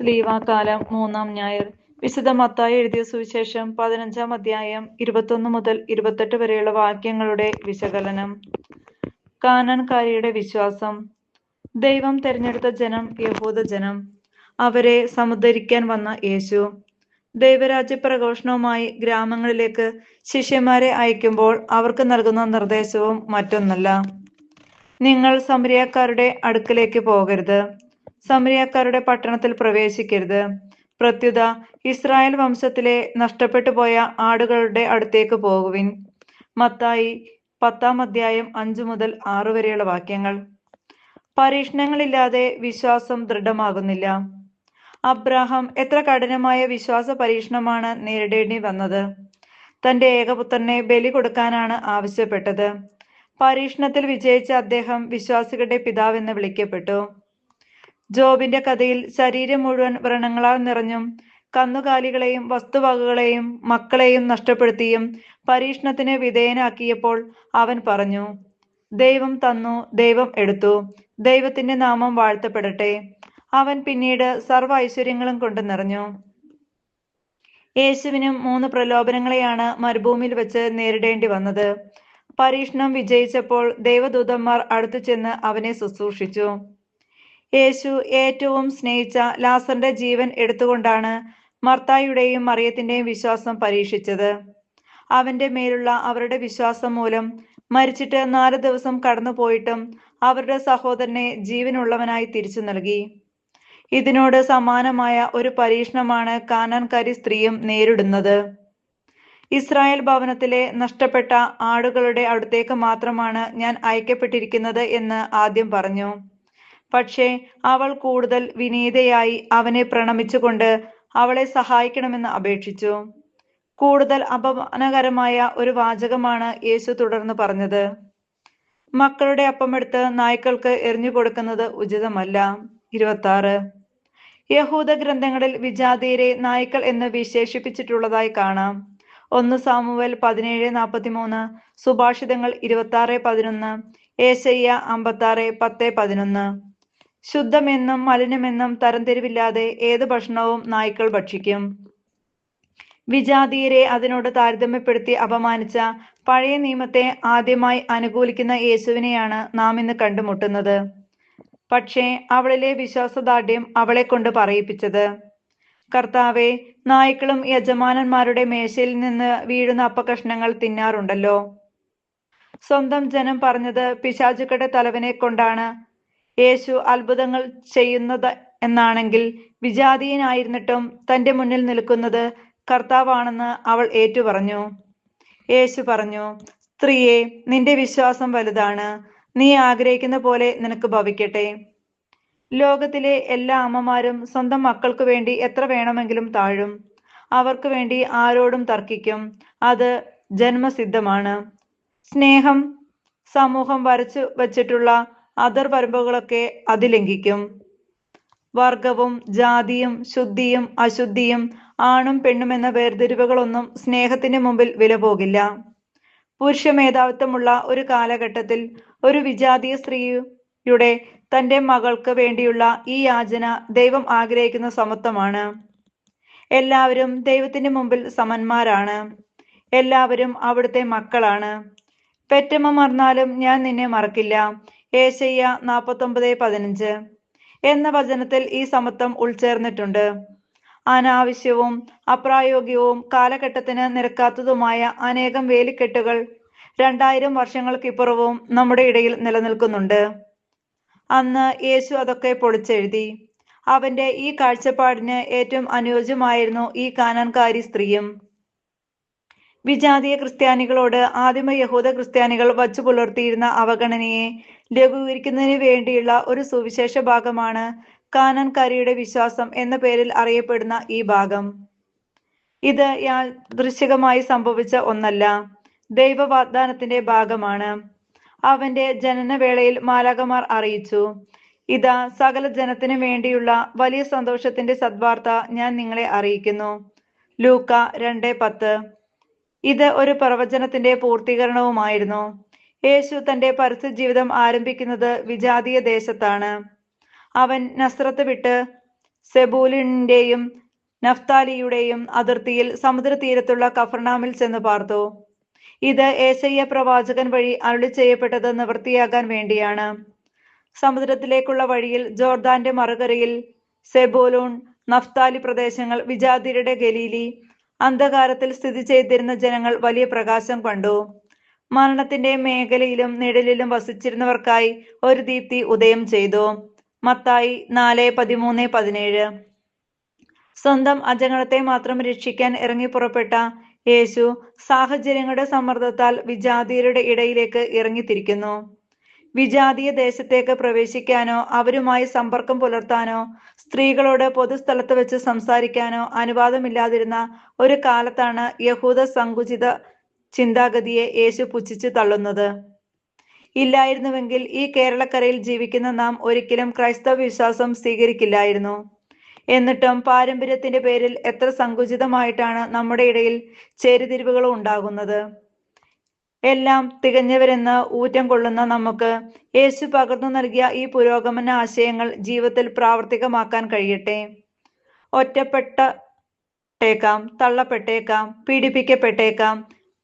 സ്ലീവാകാലം 3-ാം ഞായർ. വിശുദ്ധ മത്തായി എഴുതിയ സുവിശേഷം 15-ാം അധ്യായം 21 മുതൽ 28 വരെയുള്ള വാക്യങ്ങളുടെ വിശകലനം. കാനാൻകാരിയുടെ വിശ്വാസം. ദൈവം തെരഞ്ഞെടുത്ത ജനം യഹൂദജനം. അവരെ സമുദ്ധരിക്കാൻ വന്ന യേശു. ദൈവരാജ്യ പ്രഘോഷണവുമായി ഗ്രാമങ്ങളിലേക്ക് ശിഷ്യന്മാരെ അയക്കുമ്പോൾ അവർക്ക് നൽകുന്ന നിർദ്ദേശവും മറ്റൊന്നല്ല. നിങ്ങൾ സമരിയക്കാരുടെ അടുക്കലേക്ക് പോകരുത്, സമരിയക്കാരുടെ പട്ടണത്തിൽ പ്രവേശിക്കരുത്. പ്രത്യുത ഇസ്രായേൽ വംശത്തിലെ നഷ്ടപ്പെട്ടു പോയ ആടുകളുടെ അടുത്തേക്ക് പോകുവിൻ. മത്തായി 10-ാം അധ്യായം 5 മുതൽ 6 വരെയുള്ള വാക്യങ്ങൾ. പരീക്ഷണങ്ങളില്ലാതെ വിശ്വാസം ദൃഢമാകുന്നില്ല. അബ്രാഹാം എത്ര കഠിനമായ വിശ്വാസ പരീക്ഷണമാണ് നേരിടേണ്ടി വന്നത്. തന്റെ ഏകപുത്രനെ ബലി കൊടുക്കാനാണ് ആവശ്യപ്പെട്ടത്. പരീക്ഷണത്തിൽ വിജയിച്ച അദ്ദേഹം വിശ്വാസികളുടെ പിതാവെന്ന് വിളിക്കപ്പെട്ടു. ജോബിന്റെ കഥയിൽ ശരീരം മുഴുവൻ വ്രണങ്ങളാൽ നിറഞ്ഞും കന്നുകാലികളെയും വസ്തുവകകളെയും മക്കളെയും നഷ്ടപ്പെടുത്തിയും പരീക്ഷണത്തിന് വിധേയനാക്കിയപ്പോൾ അവൻ പറഞ്ഞു, ദൈവം തന്നു, ദൈവം എടുത്തു, ദൈവത്തിന്റെ നാമം വാഴ്ത്തപ്പെടട്ടെ. അവൻ പിന്നീട് സർവ്വ ഐശ്വര്യങ്ങളും കൊണ്ട് നിറഞ്ഞു. യേശുവിനും 3 പ്രലോഭനങ്ങളെയാണ് മരുഭൂമിയിൽ വെച്ച് നേരിടേണ്ടി വന്നത്. പരീക്ഷണം വിജയിച്ചപ്പോൾ ദൈവദൂതന്മാർ അടുത്തു ചെന്ന് അവനെ ശുശ്രൂഷിച്ചു. യേശു ഏറ്റവും സ്നേഹിച്ച ലാസറിന്റെ ജീവൻ എടുത്തുകൊണ്ടാണ് മർത്തായുടെയും മറിയത്തിന്റെയും വിശ്വാസം പരീക്ഷിച്ചത്. അവന്റെ മേലുള്ള അവരുടെ വിശ്വാസം മൂലം മരിച്ചിട്ട് 4 ദിവസം കടന്നുപോയിട്ടും അവരുടെ സഹോദരനെ ജീവനുള്ളവനായി തിരിച്ചു നൽകി. ഇതിനോട് സമാനമായ ഒരു പരീക്ഷണമാണ് കാനാൻകാരി സ്ത്രീയും നേരിടുന്നത്. ഇസ്രായേൽ ഭവനത്തിലെ നഷ്ടപ്പെട്ട ആടുകളുടെ അടുത്തേക്ക് മാത്രമാണ് ഞാൻ അയക്കപ്പെട്ടിരിക്കുന്നത് എന്ന് ആദ്യം പറഞ്ഞു. പക്ഷേ അവൾ കൂടുതൽ വിനീതയായി അവനെ പ്രണമിച്ചുകൊണ്ട് അവളെ സഹായിക്കണമെന്ന് അപേക്ഷിച്ചു. കൂടുതൽ അപമാനകരമായ ഒരു വാചകമാണ് യേശു തുടർന്ന് പറഞ്ഞത്. മക്കളുടെ അപ്പമെടുത്ത് നായ്ക്കൾക്ക് എറിഞ്ഞു കൊടുക്കുന്നത് ഉചിതമല്ല. 26. യഹൂദ ഗ്രന്ഥങ്ങളിൽ വിജാതീയരെ നായ്ക്കൾ എന്ന് വിശേഷിപ്പിച്ചിട്ടുള്ളതായി കാണാം. 1 സാമുവേൽ 17:43, സുഭാഷിതങ്ങൾ 26:11, ഏശയ്യ 56:10-11. ശുദ്ധമെന്നും മലിനമെന്നും തരംതിരിവില്ലാതെ ഏത് ഭക്ഷണവും നായ്ക്കൾ ഭക്ഷിക്കും. വിജാതീയരെ അതിനോട് താരതമ്യപ്പെടുത്തി അപമാനിച്ച പഴയ നിയമത്തെ ആദ്യമായി അനുകൂലിക്കുന്ന യേശുവിനെയാണ് നാം ഇന്ന് കണ്ടുമുട്ടുന്നത്. പക്ഷേ അവളിലെ വിശ്വാസദാർഢ്യം അവളെ കൊണ്ട് പറയിപ്പിച്ചത്, കർത്താവെ, നായ്ക്കളും യജമാനന്മാരുടെ മേശയിൽ നിന്ന് വീഴുന്ന അപ്പകഷ്ണങ്ങൾ തിന്നാറുണ്ടല്ലോ. സ്വന്തം ജനം പറഞ്ഞത് പിശാചുക്കളുടെ തലവനെ കൊണ്ടാണ് യേശു അത്ഭുതങ്ങൾ ചെയ്യുന്നത് എന്നാണെങ്കിൽ, വിജാതീയനായിരുന്നിട്ടും തന്റെ മുന്നിൽ നിൽക്കുന്നത് കർത്താവാണെന്ന് അവൾ ഏറ്റുപറഞ്ഞു. യേശു പറഞ്ഞു, സ്ത്രീയെ, നിന്റെ വിശ്വാസം വലുതാണ്, നീ ആഗ്രഹിക്കുന്ന പോലെ നിനക്ക് ഭവിക്കട്ടെ. ലോകത്തിലെ എല്ലാ അമ്മമാരും സ്വന്തം മക്കൾക്ക് വേണ്ടി എത്ര വേണമെങ്കിലും താഴും. അവർക്ക് വേണ്ടി ആരോടും തർക്കിക്കും. അത് ജന്മസിദ്ധമാണ്. സ്നേഹം സമൂഹം വരച്ചു വച്ചിട്ടുള്ള അതിർവരമ്പുകളൊക്കെ അതിലംഘിക്കും. വർഗവും ജാതിയും ശുദ്ധിയും അശുദ്ധിയും ആണും പെണ്ണുമെന്ന വേർതിരിവുകളൊന്നും സ്നേഹത്തിന് മുമ്പിൽ വില പോകില്ല. പുരുഷ മേധാവിത്വമുള്ള ഒരു കാലഘട്ടത്തിൽ ഒരു വിജാതീയ സ്ത്രീയുടെ തന്റെ മകൾക്ക് വേണ്ടിയുള്ള ഈ യാചന ദൈവം ആഗ്രഹിക്കുന്ന സമത്വമാണ്. എല്ലാവരും ദൈവത്തിന്റെ മുമ്പിൽ സമന്മാരാണ്. എല്ലാവരും അവിടുത്തെ മക്കളാണ്. പെറ്റമ്മ മറന്നാലും ഞാൻ നിന്നെ മറക്കില്ല. ഏശയ്യ 49:15 എന്ന വചനത്തിൽ ഈ സമത്വം ഉൾച്ചേർന്നിട്ടുണ്ട്. അനാവശ്യവും അപ്രായോഗികവും കാലഘട്ടത്തിന് നിരക്കാത്തതുമായ അനേകം വേലിക്കെട്ടുകൾ 2000 വർഷങ്ങൾക്കിപ്പുറവും നമ്മുടെ ഇടയിൽ നിലനിൽക്കുന്നുണ്ട്. അന്ന് യേശു അതൊക്കെ പൊളിച്ചെഴുതി. അവന്റെ ഈ കാഴ്ചപ്പാടിന് ഏറ്റവും അനുയോജ്യമായിരുന്നു ഈ കാനാൻകാരി സ്ത്രീയും. വിജാതീയ ക്രിസ്ത്യാനികളോട് ആദിമ യഹൂദ ക്രിസ്ത്യാനികൾ വച്ചു പുലർത്തിയിരുന്ന അവഗണനയെ ലഘൂകരിക്കുന്നതിന് വേണ്ടിയുള്ള ഒരു സുവിശേഷ ഭാഗമാണ് കാനാൻകാരിയുടെ വിശ്വാസം എന്ന പേരിൽ അറിയപ്പെടുന്ന ഈ ഭാഗം. ഇത് യാദൃശ്ചികമായി സംഭവിച്ച ഒന്നല്ല, ദൈവ വാഗ്ദാനത്തിന്റെ ഭാഗമാണ്. അവന്റെ ജനനവേളയിൽ മാലാഖമാർ അറിയിച്ചു, ഇതാ സകല ജനത്തിനു വേണ്ടിയുള്ള വലിയ സന്തോഷത്തിന്റെ സദ്വാർത്ത ഞാൻ നിങ്ങളെ അറിയിക്കുന്നു. ലൂക്ക 2:10. ഇത് ഒരു പ്രവചനത്തിന്റെ പൂർത്തീകരണവുമായിരുന്നു. യേശു തന്റെ പരസ്യ ജീവിതം ആരംഭിക്കുന്നത് വിജാതീയ ദേശത്താണ്. അവൻ നസ്രത്ത് വിട്ട് സെബൂലിന്റെയും നഫ്താലിയുടെയും അതിർത്തിയിൽ സമുദ്രതീരത്തുള്ള കഫർനാമിൽ ചെന്ന് പാർത്തു. ഇത് ഏശയ്യാ പ്രവാചകൻ വഴി അരുളി ചെയ്യപ്പെട്ടത് നിവൃത്തിയാകാൻ വേണ്ടിയാണ്. സമുദ്രത്തിലേക്കുള്ള വഴിയിൽ ജോർദാന്റെ മറുകരയിൽ സെബൂലൂൺ, നഫ്താലി പ്രദേശങ്ങൾ, വിജാതിയരുടെ ഗലീലി, അന്ധകാരത്തിൽ സ്ഥിതി ചെയ്തിരുന്ന ജനങ്ങൾ വലിയ പ്രകാശം കണ്ടു. മരണത്തിന്റെ മേഖലയിലും നിഴലിലും വസിച്ചിരുന്നവർക്കായി ഒരു ദീപ്തി ഉദയം ചെയ്തു. മത്തായി 4:13-17. സ്വന്തം അജഗണത്തെ മാത്രം രക്ഷിക്കാൻ ഇറങ്ങി പുറപ്പെട്ട യേശു സാഹചര്യങ്ങളുടെ സമ്മർദ്ദത്താൽ വിജാതിയരുടെ ഇടയിലേക്ക് ഇറങ്ങിത്തിരിക്കുന്നു. വിജാതീയ ദേശത്തേക്ക് പ്രവേശിക്കാനോ അവരുമായി സമ്പർക്കം പുലർത്താനോ സ്ത്രീകളോട് പൊതുസ്ഥലത്ത് വെച്ച് സംസാരിക്കാനോ അനുവാദമില്ലാതിരുന്ന ഒരു കാലത്താണ് യഹൂദ സങ്കുചിത ചിന്താഗതിയെ യേശു പുച്ഛിച്ചു തള്ളുന്നത്. ഇല്ലായിരുന്നുവെങ്കിൽ ഈ കേരളക്കരയിൽ ജീവിക്കുന്ന നാം ഒരിക്കലും ക്രൈസ്തവ വിശ്വാസം സ്വീകരിക്കില്ലായിരുന്നു. എന്നിട്ടും പാരമ്പര്യത്തിന്റെ പേരിൽ എത്ര സങ്കുചിതമായിട്ടാണ് നമ്മുടെ ഇടയിൽ ചേരിതിരിവുകൾ ഉണ്ടാകുന്നത്. എല്ലാം തികഞ്ഞവരെന്ന് ഊറ്റം കൊള്ളുന്ന നമുക്ക് യേശു പകർന്നു നൽകിയ ഈ പുരോഗമന ആശയങ്ങൾ ജീവിതത്തിൽ പ്രാവർത്തികമാക്കാൻ കഴിയട്ടെ. ഒറ്റപ്പെട്ടേക്കാം, തള്ളപ്പെട്ടേക്കാം, പീഡിപ്പിക്കപ്പെട്ടേക്കാം,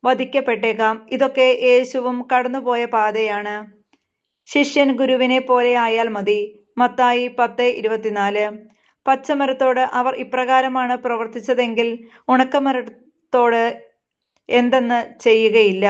വധിക്കപ്പെട്ടേക്കാം. ഇതൊക്കെ യേശുവും കടന്നുപോയ പാതയാണ്. ശിഷ്യൻ ഗുരുവിനെ പോലെ ആയാൽ മതി. മത്തായി 10:24. പച്ചമരത്തോട് അവർ ഇപ്രകാരമാണ് പ്രവർത്തിച്ചതെങ്കിൽ ഉണക്കമരത്തോട് എന്തെന്ന് ചെയ്യുകയില്ല.